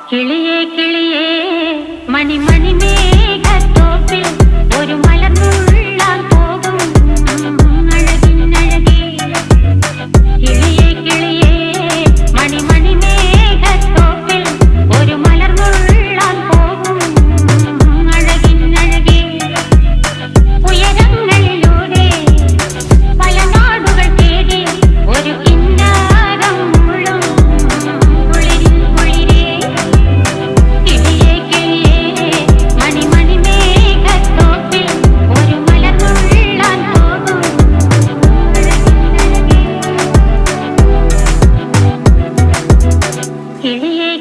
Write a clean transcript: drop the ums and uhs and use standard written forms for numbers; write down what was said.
കിളിയേ കിളിയേ മണിമണി മേഘത്തോപ്പിൽ ഒരു മലർന്നുള്ളാൻ പോകും അഴകിനഴകേ. കിളിയേ കിളിയേ മണിമണി മേഘത്തോപ്പിൽ ഒരു മലർന്നുള്ളാൻ പോകും അഴകിനഴകേ. ഉയരങ്ങളിലൂടെ പല നാടുകൾ തേടി ഒരു കിന്നാരം മുഴും കുളിരിൻ കുളിരേ. കിളിയേ കിളിയേ മണിമണി മേഘത്തോപ്പിൽ ഒരു മലർന്നുള്ളാൻ പോകും അഴകിനഴകേ. കിളിയേ